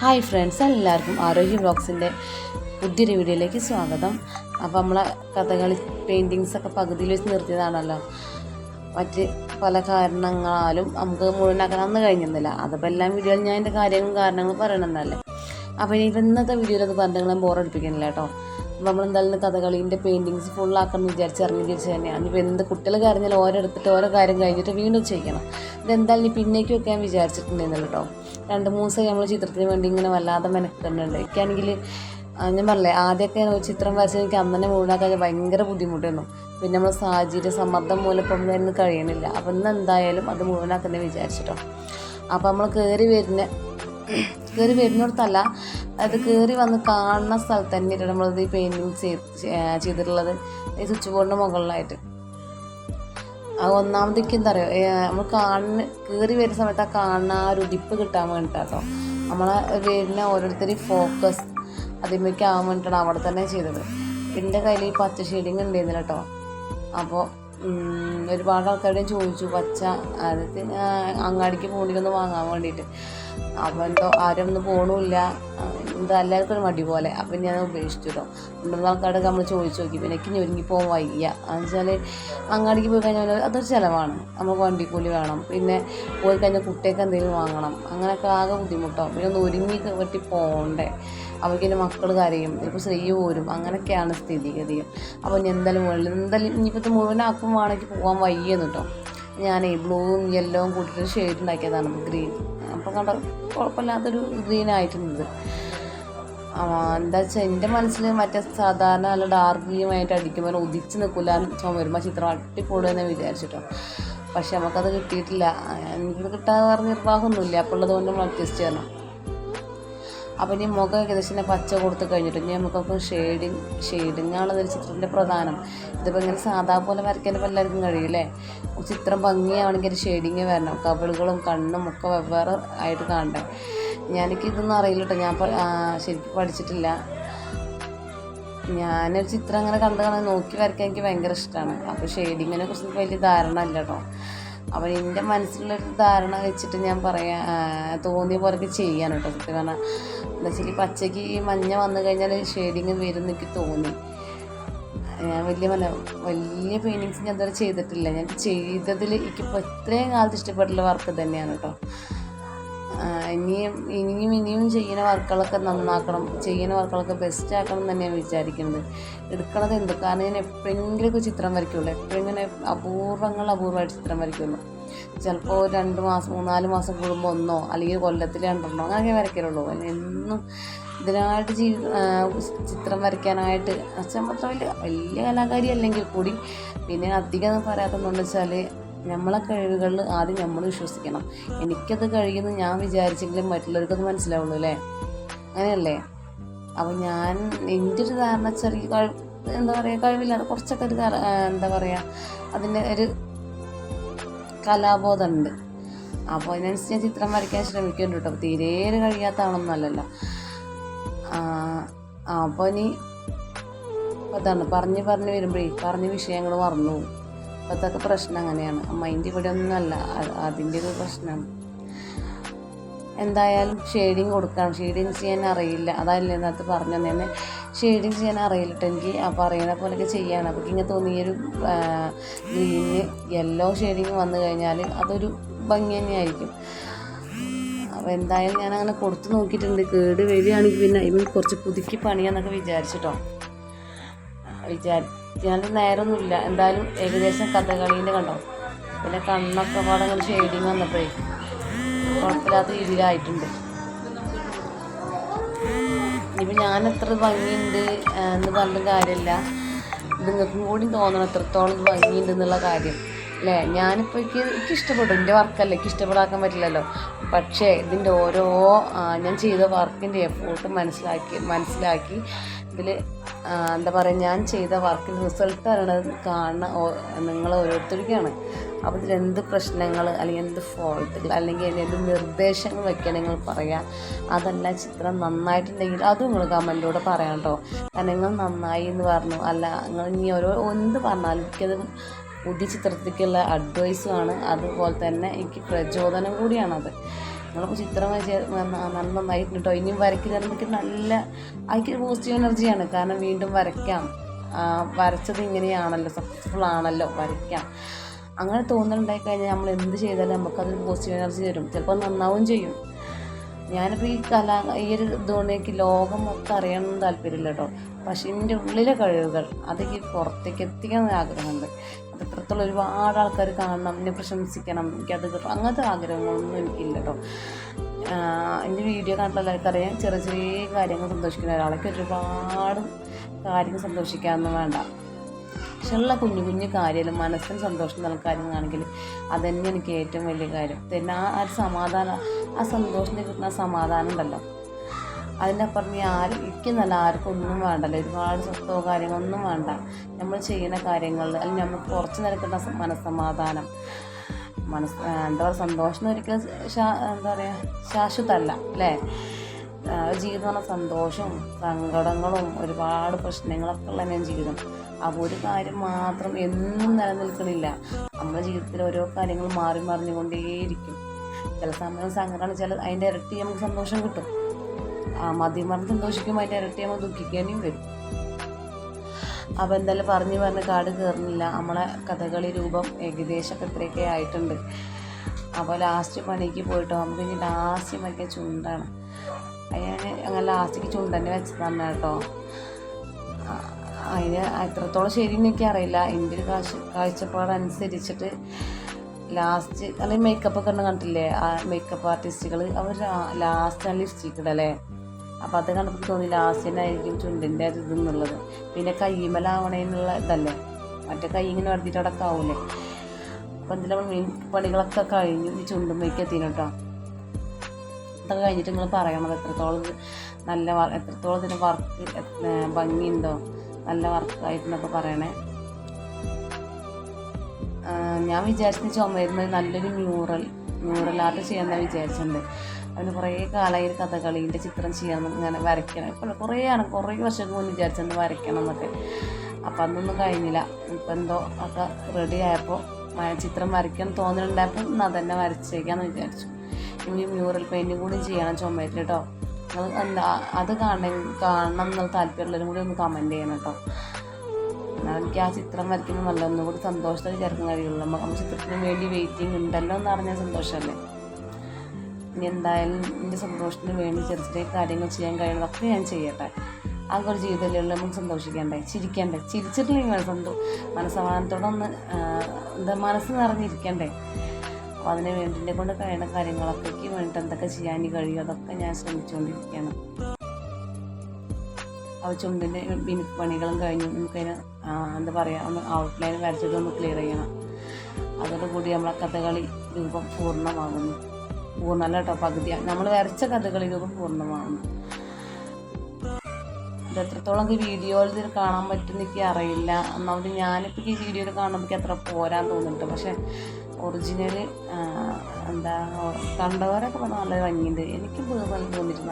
Hi friends, എല്ലാവർക്കും ആരോഗ്യ വ്ളോഗ്സിൻ്റെ പുതിയൊരു വീഡിയോയിലേക്ക് സ്വാഗതം. അപ്പോൾ നമ്മളെ കഥകളി പെയിൻറ്റിങ്സൊക്കെ പകുതിയിൽ വെച്ച് നിർത്തിയതാണല്ലോ. മറ്റ് പല കാരണങ്ങളാലും നമുക്ക് മുഴുവനാക്കാൻ അന്ന് കഴിഞ്ഞിരുന്നില്ല. അതിപ്പോൾ എല്ലാ വീഡിയോയിലും ഞാൻ എൻ്റെ കാരണങ്ങളും പറയണമെന്നല്ലേ. അപ്പോൾ ഇന്നത്തെ വീഡിയോയിൽ അത് പറഞ്ഞ് നിങ്ങളെ ബോറടിപ്പിക്കുന്നില്ല കേട്ടോ. നമ്മൾ എന്തായാലും കഥകളീൻ്റെ പെയിൻറ്റിങ്സ് ഫുള്ളാക്കണം എന്ന് വിചാരിച്ച് ഇറങ്ങി തിരിച്ച് തന്നെയാണ്. ഇപ്പോൾ എന്ത് കുട്ടികൾ കരഞ്ഞാൽ ഓരോടുത്തിട്ട് ഓരോ കാര്യം കഴിഞ്ഞിട്ട് വീണ്ടും ചെയ്യണം. ഇതെന്തായാലും പിന്നേക്ക് വെക്കാൻ വിചാരിച്ചിട്ടുണ്ടെന്നല്ലോ കേട്ടോ. 2-3 ദിവസം നമ്മൾ ചിത്രത്തിന് വേണ്ടി ഇങ്ങനെ വല്ലാതെ മെനക്കുന്നുണ്ട്. എനിക്കാണെങ്കിൽ ഞാൻ പറഞ്ഞില്ലേ, ആദ്യമൊക്കെ ഒരു ചിത്രം വരച്ചാൽ എനിക്ക് അന്ന് തന്നെ മുഴുവനാക്കാൻ ഭയങ്കര ബുദ്ധിമുട്ടായിരുന്നു. പിന്നെ നമ്മൾ സാഹചര്യ സമ്മർദ്ദം മൂലം ഇപ്പം അതിന് കഴിയണില്ല. അപ്പം ഇന്ന് എന്തായാലും അത് മുഴുവനാക്കുന്നത് വിചാരിച്ചിട്ടോ. അപ്പോൾ നമ്മൾ കയറി വരുന്നിടത്തല്ല, അത് കയറി വന്ന് കാണുന്ന സ്ഥലത്ത് തന്നെയാണ് നമ്മളത് ഈ പെയിൻറ്റിങ് ചെയ്തിട്ടുള്ളത്. ഈ സ്വിച്ച് ബോർഡിൻ്റെ മുകളിലായിട്ട്. അത് ഒന്നാമത്തേക്ക് എന്താ പറയുക, നമ്മൾ കയറി വരുന്ന സമയത്ത് ആ കാണുന്ന ആ ഒരു ഡിപ്പ് കിട്ടാൻ വേണ്ടിയിട്ടോ. നമ്മളെ വരുന്ന ഓരോരുത്തരും ഫോക്കസ് അതിലേക്ക് ആവാൻ വേണ്ടിയിട്ടാണ് അവിടെ തന്നെ ചെയ്തത്. എൻ്റെ കയ്യിൽ ഈ പച്ച ഷെയ്ഡിങ് ഉണ്ടായിരുന്നില്ല കേട്ടോ. അപ്പോൾ ഒരുപാട് ആൾക്കാരുടെയും ചോദിച്ചു പച്ച, അതായത് അങ്ങാടിക്ക് പോണിക്കൊന്ന് വാങ്ങാൻ വേണ്ടിയിട്ട്. അപ്പോൾ എന്തോ ആരും ഒന്നും പോകണമില്ല, എന്താ എല്ലാവർക്കും ഒരു മടി പോലെ. അപ്പം ഞാൻ ഉപേക്ഷിച്ചു കേട്ടോ. 2-3 ആൾക്കാരൊക്കെ നമ്മൾ ചോദിച്ചു നോക്കി. പിന്നെ എനിക്ക് ഒരുങ്ങി പോകാൻ വയ്യ. എന്ന് വെച്ചാൽ അങ്ങാടിക്ക് പോയി കഴിഞ്ഞാൽ അതൊരു ചിലവാണ്. നമുക്ക് വണ്ടിക്കൂലി വേണം, പിന്നെ പോയി കഴിഞ്ഞാൽ കുട്ടിയൊക്കെ എന്തെങ്കിലും വാങ്ങണം, അങ്ങനെയൊക്കെ ആകെ ബുദ്ധിമുട്ടാവും. പിന്നെ ഒന്ന് ഒരുങ്ങി വെട്ടി പോകണ്ടേ, അവർക്ക് മക്കൾ കരയും, ഇപ്പോൾ സ്ത്രീ പോരും, അങ്ങനെയൊക്കെയാണ് സ്ഥിതിഗതിയും. അപ്പോൾ ഞാൻ എന്തായാലും ഇനിയിപ്പോൾ മുഴുവനാക്കുവാണെങ്കിൽ പോകാൻ വയ്യെന്ന് കേട്ടോ. ഞാൻ ബ്ലൂവും യെല്ലോവും കൂട്ടിയിട്ട് ഷെയ്ഡ് ഉണ്ടാക്കിയതാണ്, ഗ്രീൻ. അപ്പോൾ കണ്ട കുഴപ്പമില്ലാത്തൊരു ഗ്രീൻ ആയിട്ടുണ്ട്. എന്താ വെച്ചാൽ എൻ്റെ മനസ്സിൽ മറ്റേ സാധാരണ നല്ല ഡാർക്ക് ഗ്രീനുമായിട്ട് അടിക്കുമ്പോൾ ഉദിച്ച് നിൽക്കില്ല ചുമരുമ്പോൾ ചിത്രം അട്ടിപ്പൊടുമെന്ന് വിചാരിച്ചിട്ടോ. പക്ഷെ നമുക്കത് കിട്ടിയിട്ടില്ല. എനിക്കത് കിട്ടാതെ പറഞ്ഞ നിർവാഹമൊന്നുമില്ല. അപ്പോൾ ഉള്ളതുകൊണ്ട് നമ്മൾ അഡ്ജസ്റ്റ് ചെയ്യണം. അപ്പോൾ ഇനി മുഖം ഏകദേശം പച്ച കൊടുത്ത് കഴിഞ്ഞിട്ട് ഇനി നമുക്കൊക്കെ ഷെയ്ഡിങ്ങാണ് ഒരു ചിത്രത്തിൻ്റെ പ്രധാനം. ഇതിപ്പോൾ ഇങ്ങനെ സാധാ പോലെ വരയ്ക്കാൻ എല്ലാവർക്കും കഴിയില്ലേ. ചിത്രം ഭംഗിയാണെങ്കിൽ ഷെയ്ഡിങ് വരണം. കവിളുകളും കണ്ണും ഒക്കെ വെവ്വേറെ ആയിട്ട് കാണണ്ടേ. ഇതൊന്നും അറിയില്ല കേട്ടോ. ഞാൻ ശരിക്കും പഠിച്ചിട്ടില്ല. ഞാനൊരു ചിത്രം അങ്ങനെ കണ്ട് നോക്കി വരയ്ക്കാൻ എനിക്ക് ഭയങ്കര ഇഷ്ടമാണ്. അപ്പോൾ ഷെയ്ഡിങ്ങിനെ കുറിച്ച് വലിയ ധാരണ ഇല്ല കേട്ടോ. അപ്പോൾ എൻ്റെ മനസ്സിലുള്ളൊരു ധാരണ വെച്ചിട്ട് ഞാൻ തോന്നിയ പോലൊക്കെ ചെയ്യാൻ കേട്ടോ. സത്യം പറഞ്ഞാൽ എന്താ വെച്ചാൽ പച്ചയ്ക്ക് മഞ്ഞ വന്നു കഴിഞ്ഞാൽ ഷെയ്ഡിങ് വരും എനിക്ക് തോന്നി. ഞാൻ വലിയ പെയിൻറ്റിങ്സ് ഞാൻ ഇതുവരെ ചെയ്തിട്ടില്ല. ഞാൻ ചെയ്തതിൽ എനിക്കിപ്പോൾ ഇത്രയും കാലത്ത് ഇഷ്ടപ്പെട്ടുള്ള വർക്ക് തന്നെയാണ് കേട്ടോ. ഇനിയും ചെയ്യുന്ന വർക്കുകളൊക്കെ നന്നാക്കണം, ചെയ്യുന്ന വർക്കുകളൊക്കെ ബെസ്റ്റ് ആക്കണം എന്ന് തന്നെയാണ് വിചാരിക്കുന്നത്. എടുക്കണത് എന്ത്, കാരണം ഞാൻ എപ്പോഴെങ്കിലുമൊക്കെ ചിത്രം വരയ്ക്കുള്ളൂ. എപ്പോഴെങ്കിലും അപൂർവമായിട്ട് ചിത്രം വരയ്ക്കുള്ളൂ. ചിലപ്പോൾ 2 മാസം 3-4 മാസം കൂടുമ്പോൾ ഒന്നോ അല്ലെങ്കിൽ കൊല്ലത്തിൽ 2 അങ്ങനെയൊക്കെ വരയ്ക്കലുള്ളൂ. എന്നും ഇതിനായിട്ട് ചിത്രം വരയ്ക്കാനായിട്ട് അച്ഛൻ വലിയ കലാകാരി അല്ലെങ്കിൽ കൂടി പിന്നെ അധികം പറയാത്തതെന്ന് വെച്ചാൽ നമ്മളെ കഴിവുകളിൽ ആദ്യം നമ്മൾ വിശ്വസിക്കണം. എനിക്കത് കഴിയുമെന്ന് ഞാൻ വിചാരിച്ചെങ്കിലും മറ്റുള്ളവർക്കത് മനസ്സിലാവുള്ളൂ അല്ലേ, അങ്ങനെയല്ലേ. അപ്പോൾ ഞാൻ എൻ്റെ ഒരു ധാരണ ചെറിയ കഴിവില്ലാതെ കുറച്ചൊക്കെ ഒരു എന്താ പറയുക, അതിൻ്റെ ഒരു കലാബോധമുണ്ട്. അപ്പോൾ അതിനനുസരിച്ച് ഞാൻ ചിത്രം വരയ്ക്കാൻ ശ്രമിക്കുന്നുണ്ട് കേട്ടോ. തീരെ കഴിയാത്തതാണൊന്നുമല്ലല്ലോ. അപ്പോൾ ഇനി അതാണ് പറഞ്ഞ് വരുമ്പോഴേ പറഞ്ഞ വിഷയങ്ങൾ മറന്നു പോകും. അതൊക്കെ പ്രശ്നം അങ്ങനെയാണ്. മൈൻഡ് ഇവിടെ ഒന്നുമല്ല, അതിൻ്റെ ഒരു പ്രശ്നമാണ്. എന്തായാലും ഷെയ്ഡിങ് കൊടുക്കണം. ഷെയ്ഡിങ് ചെയ്യാൻ അറിയില്ല, അതല്ലേ നേരത്തെ പറഞ്ഞു തന്നെ. ഷെയ്ഡിങ് ചെയ്യാൻ അറിയില്ല കേട്ടോ എനിക്ക്. അപ്പോൾ അറിയണ പോലെയൊക്കെ ചെയ്യാണ്. അപ്പോൾ ഇങ്ങനെ തോന്നിയൊരു ഗ്രീന് യെല്ലോ ഷെയ്ഡിങ് വന്നു കഴിഞ്ഞാൽ അതൊരു ഭംഗി തന്നെയായിരിക്കും. അപ്പോൾ എന്തായാലും ഞാൻ അങ്ങനെ കൊടുത്ത് നോക്കിയിട്ടുണ്ട്. കേട് വരികയാണെങ്കിൽ പിന്നെ ഇവൻ കുറച്ച് പുതുക്കി പണിയാന്നൊക്കെ വിചാരിച്ചിട്ടോ. ഞാൻ നേരമൊന്നുമില്ല. എന്തായാലും ഏകദേശം കഥകളീൻ്റെ കണ്ടോ, പിന്നെ കണ്ണൊക്കെ പാടങ്ങൾ ഷെയ്ഡിങ് വന്നപ്പോഴേ കുഴപ്പമില്ലാത്ത രീതിയിലായിട്ടുണ്ട്. ഇപ്പം ഞാൻ എത്ര ഭംഗിയുണ്ട് എന്ന് പറഞ്ഞ കാര്യമില്ല, നിങ്ങൾക്കും കൂടി തോന്നണം എത്രത്തോളം ഭംഗിയുണ്ട് എന്നുള്ള കാര്യം അല്ലേ. ഞാനിപ്പോൾ എനിക്ക് ഇഷ്ടപ്പെട്ടു. എൻ്റെ വർക്കല്ല, എനിക്ക് ഇഷ്ടപ്പെടാക്കാൻ പറ്റില്ലല്ലോ. പക്ഷേ ഇതിൻ്റെ ഓരോ ഞാൻ ചെയ്ത വർക്കിൻ്റെ എഫോർട്ട് മനസ്സിലാക്കി ഇതിൽ എന്താ പറയുക, ഞാൻ ചെയ്ത വർക്കിൻ്റെ റിസൾട്ട് അറിയണത് കാണുന്ന നിങ്ങൾ ഓരോരുത്തർക്കാണ്. അപ്പോൾ ഇതിലെന്ത് പ്രശ്നങ്ങൾ അല്ലെങ്കിൽ എന്ത് ഫോൾട്ടുകൾ അല്ലെങ്കിൽ എന്ത് നിർദ്ദേശങ്ങൾ വയ്ക്കാൻ നിങ്ങൾ പറയുക. അതല്ല ചിത്രം നന്നായിട്ടുണ്ടെങ്കിൽ അതും നിങ്ങൾ കമൻറ്റിലൂടെ പറയാം കേട്ടോ. കാരണം നിങ്ങൾ നന്നായി എന്ന് പറഞ്ഞു, അല്ല നിങ്ങൾ ഇനി എന്ത് പറഞ്ഞാലും എനിക്കത് പുതിയ ചിത്രത്തിലേക്കുള്ള അഡ്വൈസുമാണ്. അതുപോലെ തന്നെ എനിക്ക് പ്രചോദനം കൂടിയാണത്. നിങ്ങളിപ്പോൾ ചിത്രം നന്നായിട്ട് കേട്ടോ. ഇനിയും വരയ്ക്കുന്നത് നമുക്ക് നല്ല അതിക്ക് പോസിറ്റീവ് എനർജിയാണ്. കാരണം വീണ്ടും വരയ്ക്കാം, വരച്ചത് ഇങ്ങനെയാണല്ലോ, സക്സസ്ഫുൾ ആണല്ലോ, വരയ്ക്കാം, അങ്ങനെ തോന്നലുണ്ടായി കഴിഞ്ഞാൽ നമ്മൾ എന്ത് ചെയ്താലും നമുക്കതൊരു പോസിറ്റീവ് എനർജി തരും. ചിലപ്പോൾ നന്നാവും ചെയ്യും. ഞാനിപ്പോൾ ഈ ഒരു ഇതുകൊണ്ടേക്ക് ലോകം മൊത്തം അറിയണമെന്ന് താല്പര്യമില്ല കേട്ടോ. പക്ഷേ എൻ്റെ ഉള്ളിലെ കഴിവുകൾ അതൊക്കെ പുറത്തേക്ക് എത്തിക്കാൻ ആഗ്രഹമുണ്ട്. അത് എത്രത്തോളം ഒരുപാട് ആൾക്കാർ കാണണം, എന്നെ പ്രശംസിക്കണം, എനിക്കത് കിട്ടും, അങ്ങനത്തെ ആഗ്രഹങ്ങളൊന്നും എനിക്കില്ല കേട്ടോ. എൻ്റെ വീഡിയോ കണ്ടിട്ടുള്ള എല്ലാവർക്കറിയാം, ചെറിയ ചെറിയ കാര്യങ്ങൾ സന്തോഷിക്കുന്ന ഒരാളൊക്കെ ഒരുപാട് കാര്യങ്ങൾ സന്തോഷിക്കാനൊന്നും വേണ്ട. പക്ഷെ ഉള്ള കുഞ്ഞു കുഞ്ഞു കാര്യങ്ങളും മനസ്സിന് സന്തോഷം നൽകുന്ന കാര്യങ്ങളാണെങ്കിൽ അതുതന്നെ എനിക്ക് ഏറ്റവും വലിയ കാര്യം. പിന്നെ ആ ഒരു സമാധാനം, ആ സന്തോഷത്തിന് കിട്ടുന്ന സമാധാനം ഉണ്ടല്ലോ, അതിൻ്റെ അപ്പുറം എനിക്കെന്നല്ല ആർക്കും ഒന്നും വേണ്ടല്ലോ, ഒരുപാട് സ്വത്തോ കാര്യങ്ങളൊന്നും വേണ്ട. നമ്മൾ ചെയ്യുന്ന കാര്യങ്ങളിൽ അല്ലെങ്കിൽ നമുക്ക് കുറച്ച് നേരം കിട്ടുന്ന മനസ്സമാധാനം, എന്താ പറയുക, സന്തോഷം ഒരിക്കലും എന്താ പറയുക ശാശ്വതമല്ല അല്ലേ. ജീവിതം പറഞ്ഞാൽ സന്തോഷവും സങ്കടങ്ങളും ഒരുപാട് പ്രശ്നങ്ങളൊക്കെ ഉള്ള ഞാൻ ജീവിതം. അപ്പോൾ ഒരു കാര്യം മാത്രം എന്നും നിലനിൽക്കണില്ല. നമ്മുടെ ജീവിതത്തിൽ ഓരോ കാര്യങ്ങൾ മാറി മറിഞ്ഞുകൊണ്ടേയിരിക്കും. ചില സമയം സങ്കടമാണ്, അതിൻ്റെ ഇരട്ടി നമുക്ക് സന്തോഷം കിട്ടും. മതിമറന്ന് സന്തോഷിക്കുമ്പോൾ അതിൻ്റെ ഇരട്ടി നമുക്ക് ദുഃഖിക്കേണ്ടിയും വരും. അപ്പോൾ എന്തായാലും പറഞ്ഞ് കാട് കയറുന്നില്ല. നമ്മളെ കഥകളി രൂപം ഏകദേശമൊക്കെ ഇത്രയൊക്കെ ആയിട്ടുണ്ട്. അപ്പോൾ ലാസ്റ്റ് പണിക്ക് പോയിട്ടോ, നമുക്ക് ഇനി ലാസ്റ്റ് മറ്റേ ചുണ്ടാണ്. അങ്ങനെ ലാസ്റ്റിക്ക് ചുണ്ടന്നെ വെച്ചതാണ് കേട്ടോ. അതിന് എത്രത്തോളം ശരിയെന്ന് എനിക്കറിയില്ല. എൻ്റെ ഒരു കാഴ്ചപ്പാടനുസരിച്ചിട്ട് ലാസ്റ്റ് അല്ലെങ്കിൽ മേക്കപ്പൊക്കെ ഉണ്ട് കണ്ടില്ലേ, ആ മേക്കപ്പ് ആർട്ടിസ്റ്റുകൾ അവർ ലാസ്റ്റാണ് ലിപ്സ്റ്റിക്ക് ഇടല്ലേ. അപ്പോൾ അത് കണ്ടപ്പോൾ തോന്നി ലാസ്റ്റ് തന്നെ ആയിരിക്കും ചുണ്ടിൻ്റെ അത് ഇതെന്നുള്ളത്. പിന്നെ കയ്യുമ്മലാവണേന്നുള്ള ഇതല്ലേ, മറ്റേ കൈ ഇങ്ങനെ വരുത്തിയിട്ട് അടക്കം ആവൂലേ. അപ്പോൾ എന്തെങ്കിലും മെയിൻ പണികളൊക്കെ കഴിഞ്ഞു ഈ ചുണ്ടുമ്മയ്ക്ക് എത്തിന് കേട്ടോ. അതൊക്കെ കഴിഞ്ഞിട്ട് നിങ്ങൾ പറയണത് എത്രത്തോളം ഇതിന് വർക്ക് ഭംഗിയുണ്ടോ, നല്ല വർക്കായിട്ടെന്നൊക്കെ പറയണേ. ഞാൻ വിചാരിച്ച ചുമരുന്ന നല്ലൊരു മ്യൂറൽ ആർട്ട് ചെയ്യാമെന്നാണ് വിചാരിച്ചിട്ടുണ്ട്. അതിന് കുറേ കാലമായി ഒരു കഥകളീൻ്റെ ചിത്രം ചെയ്യണം, ഇങ്ങനെ വരയ്ക്കണം. ഇപ്പോൾ കുറേ വർഷങ്ങൾക്ക് മുന്നേ വിചാരിച്ചെന്ന് വരയ്ക്കണം എന്നൊക്കെ. അപ്പം അതൊന്നും കഴിഞ്ഞില്ല. ഇപ്പം എന്തോ ഒക്കെ റെഡി ആയപ്പോൾ ചിത്രം വരയ്ക്കാൻ തോന്നുന്നുണ്ടായപ്പോൾ അതന്നെ വരച്ചേക്കാമെന്ന് വിചാരിച്ചു. ഇനി മ്യൂറൽ പെയിൻറ്റിങ് കൂടി ചെയ്യണം ചുമരിൽ കേട്ടോ. നിങ്ങൾ അത് കാണണം എന്നുള്ള താല്പര്യമുള്ളവരും കൂടി ഒന്ന് കമൻറ്റ് ചെയ്യണം കേട്ടോ. എന്നാൽ എനിക്ക് ആ ചിത്രം വരയ്ക്കുമ്പോൾ നല്ല ഒന്നും കൂടി സന്തോഷത്തോടെ ചേർക്കാൻ കഴിയുള്ളൂ. നമ്മൾ ചിത്രത്തിന് വേണ്ടി വെയിറ്റിംഗ് ഉണ്ടല്ലോ എന്ന് പറഞ്ഞാൽ സന്തോഷമല്ലേ. ഇനി എന്തായാലും എൻ്റെ സന്തോഷത്തിന് വേണ്ടി ചെറിയ ചെറിയ കാര്യങ്ങൾ ചെയ്യാൻ കഴിയുന്നതൊക്കെ ഞാൻ ചെയ്യട്ടെ. ആ ഒരു ജീവിതമല്ലേ ഉള്ളൂ, നമുക്ക് സന്തോഷിക്കണ്ടേ, ചിരിക്കണ്ടേ. ചിരിച്ചിട്ടില്ലെങ്കിൽ മനസ്സമാധാനത്തോടെ ഒന്ന് മനസ്സ് നിറഞ്ഞിരിക്കണ്ടേ. അപ്പോൾ അതിന് വേണ്ടി എന്നെ കൊണ്ട് കഴിയുന്ന കാര്യങ്ങളൊക്കെ വേണ്ടിയിട്ട് എന്തൊക്കെ ചെയ്യാൻ കഴിയും അതൊക്കെ ഞാൻ ശ്രമിച്ചുകൊണ്ടിരിക്കുകയാണ്. അപ്പോൾ ചുണ്ടിൻ്റെ പണികളും കഴിഞ്ഞു. നമുക്കതിന് എന്താ പറയുക, ഒന്ന് ഔട്ട്ലൈൻ വരച്ചിട്ടൊന്ന് ക്ലിയർ ചെയ്യണം. അതോടുകൂടി നമ്മളെ കഥകളി രൂപം പൂർണ്ണമാകുന്നു. പൂർണ്ണമല്ല കേട്ടോ, പകുതിയാണ്. നമ്മൾ വരച്ച കഥകളി രൂപം പൂർണ്ണമാകുന്നു. ഇത് എത്രത്തോളം വീഡിയോയിൽ ഇതിൽ കാണാൻ പറ്റുമെന്ന് എനിക്ക് അറിയില്ല. ഒന്നാമത് ഞാനിപ്പോൾ ഈ വീഡിയോയിൽ കാണുമ്പോൾ അത്ര പോരാൻ തോന്നുന്നുണ്ട്. പക്ഷേ ഒറിജിനൽ കണ്ടവരൊക്കെ പറഞ്ഞാൽ നല്ല ഭംഗിയുണ്ട്. എനിക്ക് പേഴ്സണലി തോന്നിയിട്ട്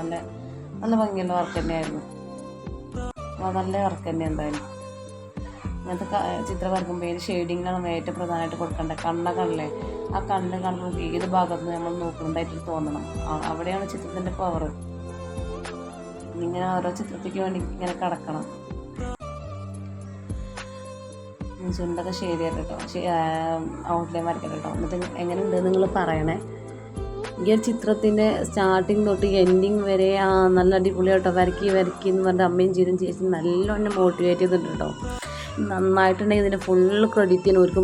നല്ല ഭംഗിയുള്ള വർക്ക് തന്നെയായിരുന്നു. നല്ല വർക്ക് തന്നെ എന്തായാലും. ഇങ്ങനത്തെ ചിത്രം വരക്കുമ്പോൾ ഷെയ്ഡിങ്ങിനാണ് ഏറ്റവും പ്രധാനമായിട്ട് കൊടുക്കേണ്ടത്. കണ്ണല്ലേ, ആ കണ്ണ് കാണുമ്പോൾ ഏത് ഭാഗത്ത് നിന്ന് നമ്മൾ നോക്കുന്നതായിട്ട് തോന്നണം. അവിടെയാണ് ചിത്രത്തിൻ്റെ പവർ. ഇങ്ങനെ ഓരോ ചിത്രത്തേക്ക് വേണ്ടി ഇങ്ങനെ കിടക്കണം. ചുണ്ടൊക്കെ ശരിയായിട്ട് കേട്ടോ, ഔട്ട്ലൈൻ വരയ്ക്കട്ടെ കേട്ടോ. എന്നിട്ട് എങ്ങനെയുണ്ട് നിങ്ങൾ പറയണേ. ഈ ഒരു ചിത്രത്തിൻ്റെ സ്റ്റാർട്ടിങ് തൊട്ട് എൻഡിങ് വരെ നല്ല അടിപൊളിയായിട്ടോ വരയ്ക്കി എന്ന് പറഞ്ഞിട്ട് അമ്മയും ചെയ്തും ചേച്ചി നല്ലോണം മോട്ടിവേറ്റ് ചെയ്തിട്ടുണ്ട് കേട്ടോ. നന്നായിട്ടുണ്ടെങ്കിൽ ഇതിൻ്റെ ഫുള്ള് ക്രെഡിറ്റ് ഞാൻ അവർക്ക്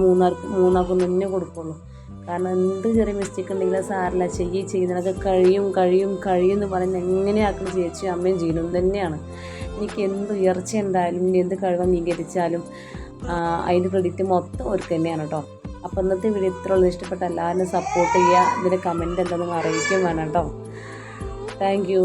മൂന്നാർക്കും തന്നെ കൊടുക്കുള്ളൂ. കാരണം എന്ത് ചെറിയ മിസ്റ്റേക്ക് ഉണ്ടെങ്കിലും സാറില്ല, ചെയ്യുന്നതൊക്കെ കഴിയും എന്ന് പറയുന്നത് എങ്ങനെയാക്കണം ചേച്ചി അമ്മയും ചെയ്യണം തന്നെയാണ്. എനിക്ക് എന്ത് ഉയർച്ച ഉണ്ടായാലും ഇനി എന്ത് കഴിവ് അംഗീകരിച്ചാലും അതിൻ്റെ ക്രെഡിറ്റ് മൊത്തം അവർക്ക് തന്നെയാണ് കേട്ടോ. അപ്പോൾ ഇന്നത്തെ വീഡിയോ ഇത്രയുള്ളൂ. ഇഷ്ടപ്പെട്ട എല്ലാവരും സപ്പോർട്ട് ചെയ്യുക. ഇതിൻ്റെ കമൻറ്റ് എന്താണെന്ന് അറിയിക്കുകയും വേണം കേട്ടോ. Thank you.